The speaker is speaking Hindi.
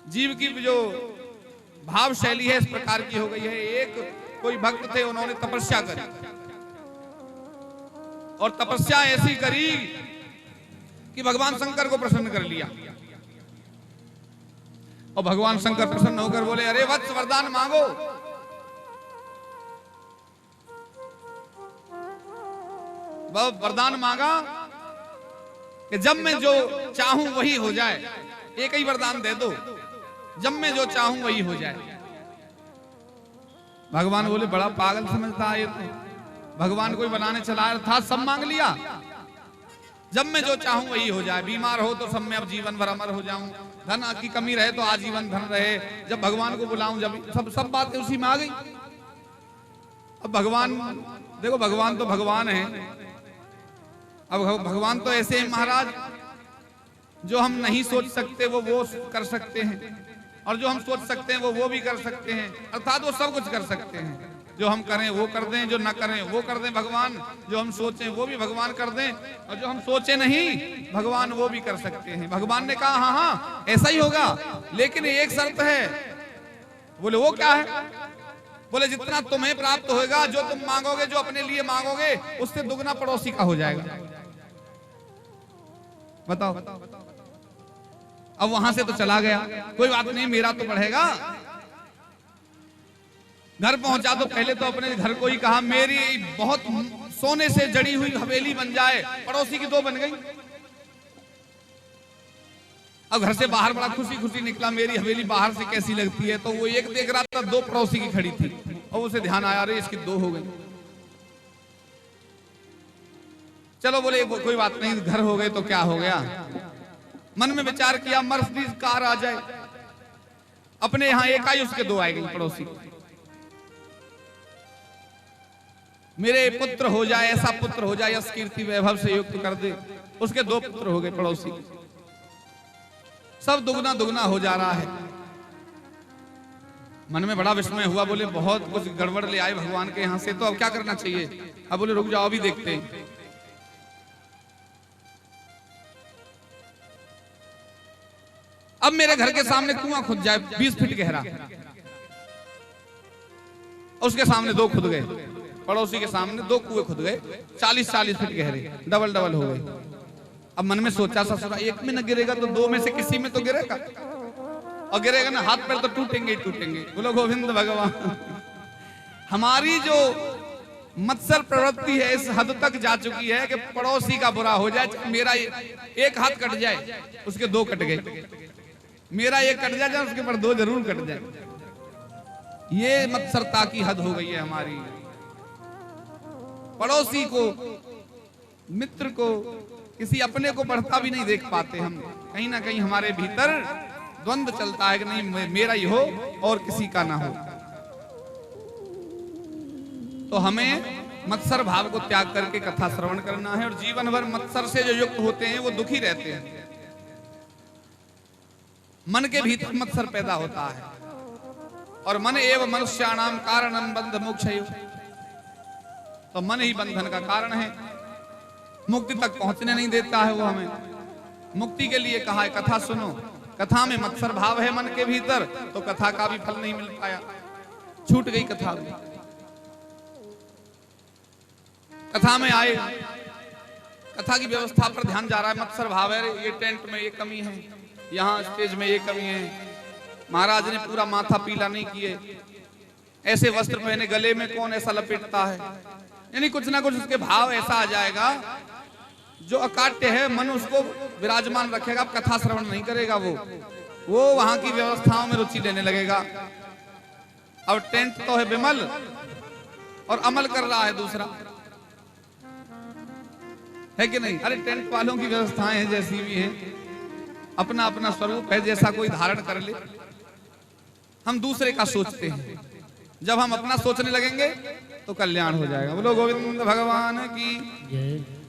जीव की जो भाव शैली है इस प्रकार की हो गई है। एक कोई भक्त थे, उन्होंने तपस्या करी और तपस्या ऐसी करी कि भगवान शंकर को प्रसन्न कर लिया। और भगवान शंकर प्रसन्न होकर बोले, अरे वत्स वरदान मांगो। वरदान मांगा कि जब मैं जो चाहूं वही हो जाए। एक ही वरदान दे दो, जब मैं जो चाहूं वही हो जाए। भगवान बोले, बड़ा पागल समझता है ये तो। भगवान कोई बनाने चला था, सब मांग लिया। जब मैं जो चाहूं वही हो जाए। बीमार हो तो सब में अब जीवन भर अमर हो जाऊं, धन की कमी रहे तो आजीवन धन रहे। जब भगवान को बुलाऊं, जब सब बातें उसी में आ गई। अब भगवान देखो, भगवान तो भगवान है। अब भगवान तो ऐसे हैं महाराज, जो हम नहीं सोच सकते वो कर सकते हैं, और जो हम सोच सकते हैं वो भी कर सकते हैं। अर्थात वो सब कुछ कर सकते हैं। जो हम करें वो कर दें, जो ना करें वो कर दें भगवान। जो हम सोचें वो भी भगवान कर दें, और जो हम सोचे नहीं भगवान वो भी कर सकते हैं। भगवान ने कहा, हाँ हाँ ऐसा ही होगा, लेकिन एक शर्त है। बोले, वो क्या है? बोले, जितना तुम्हें प्राप्त होगा, जो तुम मांगोगे, जो अपने लिए मांगोगे, उससे दुगना पड़ोसी का हो जाएगा। बताओ। अब वहां से तो चला गया, कोई बात नहीं, मेरा तो बढ़ेगा। घर पहुंचा तो पहले तो अपने घर को ही कहा, मेरी बहुत सोने से जड़ी हुई हवेली बन जाए। पड़ोसी की 2 बन गई। अब घर से बाहर बड़ा खुशी खुशी निकला, मेरी हवेली बाहर से कैसी लगती है। तो वो एक देख रहा था, 2 पड़ोसी की खड़ी थी, और उसे ध्यान आया, अरे इसकी 2 हो गई। चलो बोले, कोई बात नहीं, घर हो गए तो क्या हो गया। मन में विचार किया, मर्सिडीज कार आ जाए। अपने यहां एक आई, उसके 2 आएगी पड़ोसी। मेरे पुत्र हो जाए, ऐसा पुत्र हो जाए, यश कीर्ति वैभव से युक्त कर दे, उसके 2 पुत्र हो गए पड़ोसी। सब दुगना दुगना हो जा रहा है। मन में बड़ा विस्मय हुआ। बोले, बहुत कुछ गड़बड़ ले आए भगवान के यहां से, तो अब क्या करना चाहिए। अब बोले, रुक जाओ, अभी देखते हैं। अब मेरे घर के सामने कुआं खुद जाए 20 फीट गहरा, उसके सामने 2 खुद गए। पड़ोसी के सामने 2 कुएं खुद गए, 40-40 फीट गहरे, डबल डबल हो गए। अब मन में सोचा, ससुरा एक में न गिरेगा तो 2 में से किसी में तो गिरेगा, और गिरेगा ना, हाथ पैर तो टूटेंगे ही टूटेंगे। बोलो गोविंद भगवान। हमारी जो मत्सर प्रवृत्ति है इस हद तक जा चुकी है कि पड़ोसी का बुरा हो जाए, मेरा एक हाथ कट जाए, उसके 2 कट गए। मेरा एक कट जाए, उसके पर 2 जरूर कट जाए। ये मत्सरता की हद हो गई है हमारी। पड़ोसी को, मित्र को, किसी अपने को बढ़ता भी नहीं देख पाते हम। कहीं ना कहीं हमारे भीतर द्वंद चलता है कि नहीं, मेरा ही हो और किसी का ना हो। तो हमें मत्सर भाव को त्याग करके कथा श्रवण करना है। और जीवन भर मत्सर से जो युक्त होते हैं वो दुखी रहते हैं। मन के भीतर मत्सर पैदा होता है, और मन एवं मनुष्याणाम कारणम बंध मोक्षयो। तो मन ही बंधन का कारण है, मुक्ति तक पहुंचने नहीं देता है वो हमें। मुक्ति के लिए कहा है कथा सुनो। कथा में मत्सर भाव है मन के भीतर, तो कथा का भी फल नहीं मिल पाया, छूट गई कथा भी। कथा में आए, कथा की व्यवस्था पर ध्यान जा रहा है, मत्सर भाव है, ये टेंट में ये कमी है, यहाँ स्टेज में ये कमी है, महाराज ने पूरा माथा पीला नहीं किए, ऐसे वस्त्र पहने, गले में कौन ऐसा लपेटता है। यानी कुछ ना कुछ उसके भाव ऐसा आ जाएगा जो अकाट्य है, मन उसको विराजमान रखेगा। अब कथा श्रवण नहीं करेगा, वो वहां की व्यवस्थाओं में रुचि लेने लगेगा। अब टेंट तो है विमल, और अमल कर रहा है दूसरा, है कि नहीं। अरे टेंट वालों की व्यवस्थाएं हैं जैसी भी हैं, अपना अपना स्वरूप है, जैसा कोई धारण कर ले। हम दूसरे का सोचते हैं, जब हम अपना सोचने लगेंगे तो कल्याण हो जाएगा। बोलो गोविंद भगवान की जय।